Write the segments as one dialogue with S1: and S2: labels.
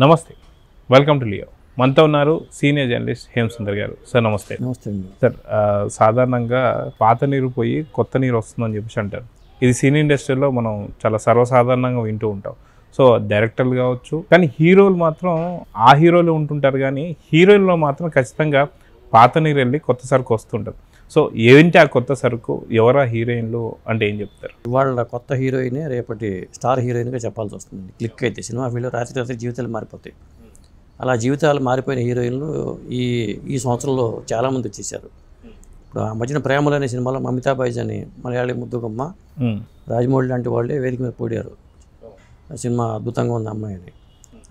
S1: నమస్తే, welcome to Leo. మనతో ఉన్నారు సీనియర్ జర్నలిస్ట్ హేమసుందర్ గారు. సార్ నమస్తే.
S2: నమస్తే అండి.
S1: సార్, సాధారణంగా పాత నీరు పోయి కొత్త నీరు వస్తుందని చెప్పేసి అంటారు. ఇది సినీ ఇండస్ట్రీలో మనం చాలా సర్వసాధారణంగా వింటూ ఉంటాం. సో డైరెక్టర్లు కావచ్చు, కానీ హీరోలు మాత్రం ఆ హీరోలు ఉంటుంటారు, కానీ హీరోయిన్లో మాత్రం ఖచ్చితంగా పాత నీరు వెళ్ళి కొత్త సరుకు వస్తుంటారు. సో ఏంటి ఆ కొత్త సరుకు, ఎవరా హీరోయిన్లు అంటే ఏం చెప్తారు?
S2: వాళ్ళ కొత్త హీరోయినే రేపటి స్టార్ హీరోయిన్గా చెప్పాల్సి వస్తుంది. క్లిక్ అయితే సినిమా ఫీల్డ్లో రాత్రి జీవితాలు మారిపోతాయి. అలా జీవితాలు మారిపోయిన హీరోయిన్లు ఈ సంవత్సరంలో చాలామంది వచ్చేసారు. ఇప్పుడు ఆ మధ్యన ప్రేమలు అనే సినిమాలో మమితా బైజాని, మలయాళీ ముద్దుగమ్మ, రాజమౌళి లాంటి వాళ్ళే వేదిక మీద పోయారు. ఆ సినిమా అద్భుతంగా ఉంది అమ్మాయిని.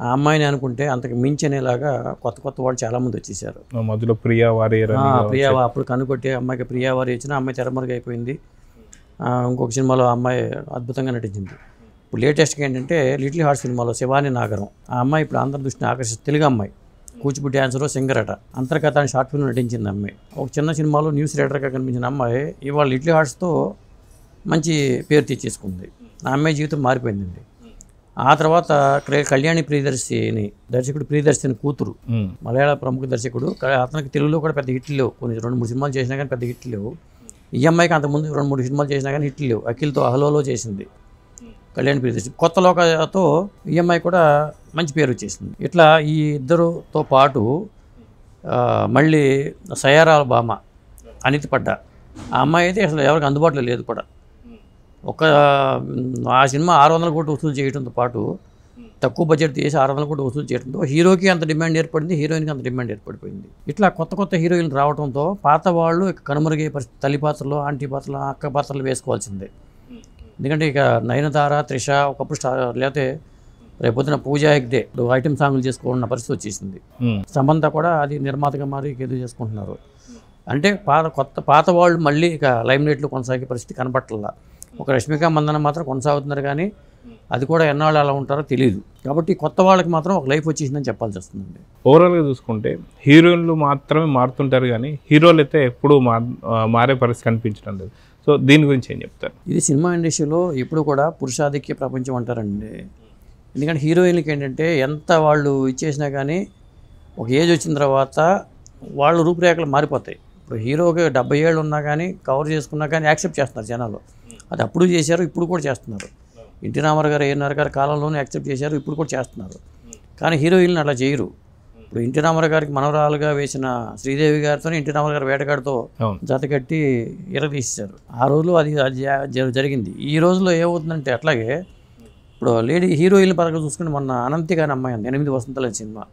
S2: ఆ అమ్మాయిని అనుకుంటే అంతకు మించనేలాగా కొత్త వాళ్ళు చాలామంది వచ్చేసారు.
S1: మధ్యలో ప్రియా
S2: అప్పుడు కనుకొట్టే అమ్మాయికి ప్రియా వారి వచ్చిన అమ్మాయి తెరమరుగు అయిపోయింది. ఇంకొక సినిమాలో అమ్మాయి అద్భుతంగా నటించింది. ఇప్పుడు లేటెస్ట్గా ఏంటంటే లిటిల్ హార్ట్ సినిమాలో శివాని నాగరం, ఆ అమ్మాయి ఇప్పుడు అందరి దృష్టిని ఆకర్షిస్తుంది. తెలుగు అమ్మాయి, కూచిపూడి డ్యాన్సరు, సింగర్ అట. అంతర్గత అని షార్ట్ ఫిల్మ్ నటించింది అమ్మాయి. ఒక చిన్న సినిమాలో న్యూస్ రీడర్గా కనిపించిన అమ్మాయి ఇవాళ లిటిల్ హార్ట్స్తో మంచి పేరు తెచ్చేసుకుంది. ఆ అమ్మాయి జీవితం మారిపోయిందండి. ఆ తర్వాత కళ్యాణి ప్రియదర్శిని, దర్శకుడు ప్రియదర్శిని కూతురు, మలయాళ ప్రముఖ దర్శకుడు. అతనికి తెలుగులో కూడా పెద్ద హిట్లు లేవు, కొన్ని 2-3 సినిమాలు చేసినా కానీ పెద్ద హిట్లు లేవు. ఈ అమ్మాయికి అంతకుముందు 2-3 సినిమాలు చేసినా కానీ హిట్లు లేవు. అఖిల్తో అహలోలో చేసింది కళ్యాణి ప్రియదర్శి. కొత్త లోకతో ఈ అమ్మాయి కూడా మంచి పేరు వచ్చేసింది. ఇట్లా ఈ ఇద్దరుతో పాటు మళ్ళీ సయారాల బామ అనితి పడ్డ, ఆ అమ్మాయి అయితే అసలు ఎవరికి అందుబాటులో లేదు కూడా. ఆ సినిమా 600 కోట్లు వసూలు చేయడంతో పాటు తక్కువ బడ్జెట్ తీసి 600 కోట్లు వసూలు చేయడంతో హీరోకి అంత డిమాండ్ ఏర్పడింది, హీరోయిన్కి అంత డిమాండ్ ఏర్పడిపోయింది. ఇట్లా కొత్త హీరోయిన్లు రావడంతో పాత వాళ్ళు కనుమరుగే పరిస్థితి. తల్లి పాత్రలు, ఆంటీ పాత్రలు, అక్క పాత్రలు వేసుకోవాల్సిందే. ఎందుకంటే ఇక నయనతార, త్రిష ఒకప్పుడు లేకపోతే రేపొద్దున పూజా హెగ్డే ఐటమ్ సాంగ్లు చేసుకోవాలన్న పరిస్థితి వచ్చేసింది. సమంత కూడా అది నిర్మాతగా మారి ఏదో చేసుకుంటున్నారు. అంటే పాత వాళ్ళు మళ్ళీ ఇక లైమ్ లైట్లో కొనసాగే పరిస్థితి కనపట్ల. ఒక రష్మిక మందన మాత్రం కొనసాగుతున్నారు, కానీ అది కూడా ఎన్నాళ్ళు అలా ఉంటారో తెలియదు. కాబట్టి కొత్త వాళ్ళకి మాత్రం ఒక లైఫ్ వచ్చేసిందని చెప్పాల్సి వస్తుందండి.
S1: ఓవరాల్గా చూసుకుంటే హీరోయిన్లు మాత్రమే మారుతుంటారు, కానీ హీరోలు అయితే ఎప్పుడూ మారే పరిస్థితి కనిపించడం లేదు. సో దీని గురించి ఏం చెప్తారు?
S2: ఇది సినిమా ఇండస్ట్రీలో ఎప్పుడు కూడా పురుషాధిక్య ప్రపంచం అంటారండి. ఎందుకంటే హీరోయిన్లకి ఏంటంటే ఎంత వాళ్ళు ఇచ్చేసినా కానీ ఒక ఏజ్ వచ్చిన తర్వాత వాళ్ళ రూపురేఖలు మారిపోతాయి. ఇప్పుడు హీరోకి 70 ఏళ్ళు ఉన్నా కానీ కవర్ చేసుకున్నా కానీ యాక్సెప్ట్ చేస్తున్నారు జనాలు. అది అప్పుడు చేశారు, ఇప్పుడు కూడా చేస్తున్నారు. ఎన్టీ రామారావు గారు, ఏఎన్ఆర్ గారి కాలంలోనే యాక్సెప్ట్ చేశారు, ఇప్పుడు కూడా చేస్తున్నారు. కానీ హీరోయిన్లు అలా చేయరు. ఇప్పుడు ఎన్టీ రామారావు గారికి మనవరాలుగా వేసిన శ్రీదేవి గారితో ఎన్టీ రామారావు గారు వేటగాడితో జత కట్టి ఇరదీశారు. ఆ రోజులో అది జరిగింది. ఈ రోజులో ఏమవుతుందంటే అట్లాగే ఇప్పుడు లేడీ హీరోయిన్ల పరంగా చూసుకుని మొన్న అనంతి గారి అమ్మాయి ఉంది, 8 వసంతాల సినిమా.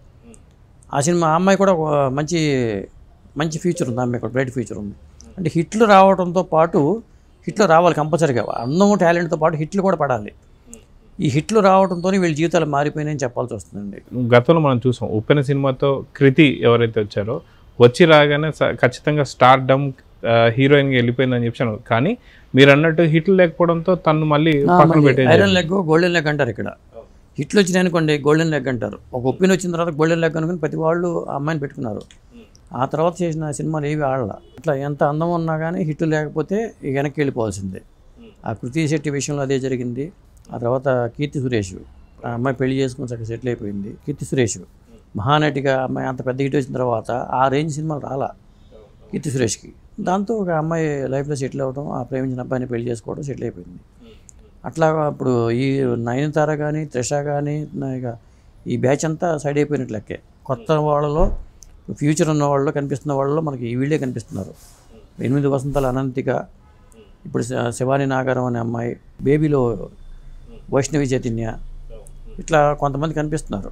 S2: ఆ అమ్మాయి కూడా మంచి ఫ్యూచర్ ఉంది, అమ్మాయి కూడా బ్రైట్ ఫ్యూచర్ ఉంది. అంటే హిట్లు రావడంతో పాటు హిట్లు రావాలి కంపల్సరీగా. అందం టాలెంట్తో పాటు హిట్లు కూడా పడాలి. ఈ హిట్లు రావడంతో వీళ్ళ జీవితాలు మారిపోయినాయని చెప్పాల్సి వస్తుందండి.
S1: గతంలో మనం చూసాం, ఉప్పెన సినిమాతో కృతి ఎవరైతే వచ్చారో వచ్చి రాగానే ఖచ్చితంగా స్టార్ డమ్ హీరోయిన్గా వెళ్ళిపోయిందని చెప్పాను. కానీ మీరు అన్నట్టు హిట్లు లేకపోవడంతో తను మళ్ళీ పక్కన పెట్టేది.
S2: ఐరన్ లెగ్, గోల్డెన్ లెగ్ అంటారు. ఇక్కడ హిట్లు వచ్చినాయి అనుకోండి గోల్డెన్ లెగ్ అంటారు. ఒక ఉప్పెన వచ్చిన తర్వాత గోల్డెన్ లెగ్ అనుకుని ప్రతి వాళ్ళు ఆ అమ్మాయిని పెట్టుకున్నారు. ఆ తర్వాత చేసిన సినిమాలు ఏవి ఆడాల. ఇట్లా ఎంత అందం ఉన్నా కానీ హిట్ లేకపోతే వెనక్కి వెళ్ళిపోవాల్సిందే. ఆ కృతి శెట్టి విషయంలో అదే జరిగింది. ఆ తర్వాత కీర్తి సురేష్, ఆ అమ్మాయి పెళ్లి చేసుకుని చక్కగా సెటిల్ అయిపోయింది. కీర్తి సురేష్ మహానటిగా అమ్మాయి అంత పెద్ద హిట్ వచ్చిన తర్వాత ఆ రేంజ్ సినిమాలు రాలా కీర్తి సురేష్కి. దాంతో ఒక అమ్మాయి లైఫ్లో సెటిల్ అవ్వడం, ఆ ప్రేమించిన అబ్బాయిని పెళ్లి చేసుకోవడం, సెటిల్ అయిపోయింది. అట్లా ఇప్పుడు ఈ నయనతార కానీ, త్రిష కానీ, ఇక ఈ బ్యాచ్ అంతా సైడ్ అయిపోయినట్లు లెక్కే. కొత్త వాళ్ళలో ఫ్యూచర్ ఉన్న వాళ్ళు కనిపిస్తున్న వాళ్ళలో మనకి వీళ్ళే కనిపిస్తున్నారు. 8 వసంతాల అనంతిక, ఇప్పుడు శివాని నాగరం అనే అమ్మాయి, బేబీలో వైష్ణవి చైతన్య, ఇట్లా కొంతమంది కనిపిస్తున్నారు.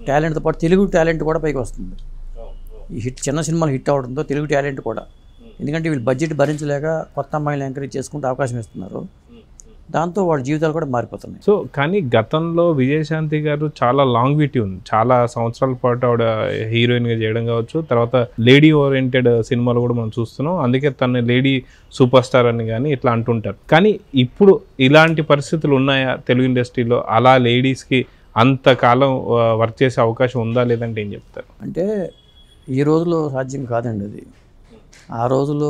S2: టాలెంట్తో పాటు తెలుగు టాలెంట్ కూడా పైకి వస్తుంది. ఈ చిన్న సినిమాలు హిట్ అవడంతో తెలుగు టాలెంట్ కూడా, ఎందుకంటే వీళ్ళు బడ్జెట్ భరించలేక కొత్త అమ్మాయిలు ఎంకరేజ్ చేసుకుంటూ అవకాశం ఇస్తున్నారు. దాంతో వాళ్ళ జీవితాలు కూడా మారిపోతున్నాయి.
S1: సో కానీ గతంలో విజయశాంతి గారు చాలా లాంగ్విటీ ఉంది, చాలా సంవత్సరాల పాటు ఆవిడ హీరోయిన్గా చేయడం కావచ్చు. తర్వాత లేడీ ఓరియంటెడ్ సినిమాలు కూడా మనం చూస్తున్నాం. అందుకే తను లేడీ సూపర్ స్టార్ అని కానీ ఇట్లా అంటుంటారు. కానీ ఇప్పుడు ఇలాంటి పరిస్థితులు ఉన్నాయా తెలుగు ఇండస్ట్రీలో? అలా లేడీస్కి అంతకాలం వర్క్ చేసే అవకాశం ఉందా లేదంటే ఏం చెప్తారు?
S2: అంటే ఈ రోజులో సాధ్యం కాదండి అది. ఆ రోజుల్లో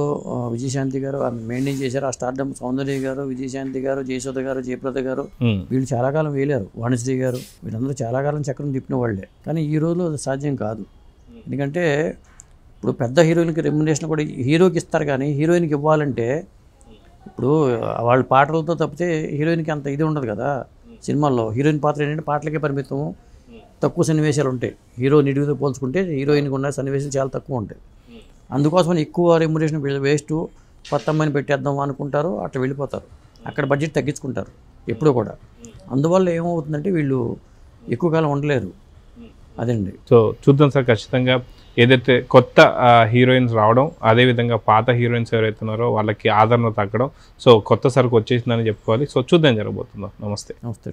S2: విజయశాంతి గారు ఆమె మెయింటైన్ చేశారు. ఆ స్టార్డమ్ సౌందర్య గారు, విజయశాంతి గారు, జయసుధ గారు, జయప్రద గారు వీళ్ళు చాలా కాలం వేలారు. వాణిశ్రీ గారు వీళ్ళందరూ చాలా కాలం చక్రం తిప్పిన వాళ్ళే. కానీ ఈ రోజులో అది సాధ్యం కాదు. ఎందుకంటే ఇప్పుడు పెద్ద హీరోయిన్కి రెమ్యునరేషన్ కూడా హీరోకి ఇస్తారు, కానీ హీరోయిన్కి ఇవ్వాలంటే ఇప్పుడు వాళ్ళ పాటలతో తప్పితే హీరోయిన్కి అంత ఇది ఉండదు కదా. సినిమాల్లో హీరోయిన్ పాత్ర ఏంటంటే పాటలకే పరిమితం, తక్కువ సన్నివేశాలు ఉంటాయి. హీరో నిడివితో పోల్చుకుంటే హీరోయిన్కి ఉన్న సన్నివేశాలు చాలా తక్కువ ఉంటాయి. అందుకోసం ఎక్కువ రెమ్యునరేషన్ వేస్ట్, కొత్త అమ్మాయిని పెట్టేద్దాం అనుకుంటారు, అట్లా వెళ్ళిపోతారు. అక్కడ బడ్జెట్ తగ్గించుకుంటారు ఎప్పుడూ కూడా. అందువల్ల ఏమవుతుందంటే వీళ్ళు ఎక్కువ కాలం ఉండలేరు. అదండి.
S1: సో చూద్దాం సార్, ఖచ్చితంగా ఏదైతే కొత్త హీరోయిన్స్ రావడం, అదేవిధంగా పాత హీరోయిన్స్ ఎవరైతే ఉన్నారో వాళ్ళకి ఆదరణ తగ్గడం, సో కొత్త సరుకు వచ్చేసిందని చెప్పుకోవాలి. సో చూద్దాం జరగబోతుందో. నమస్తే.
S2: నమస్తే.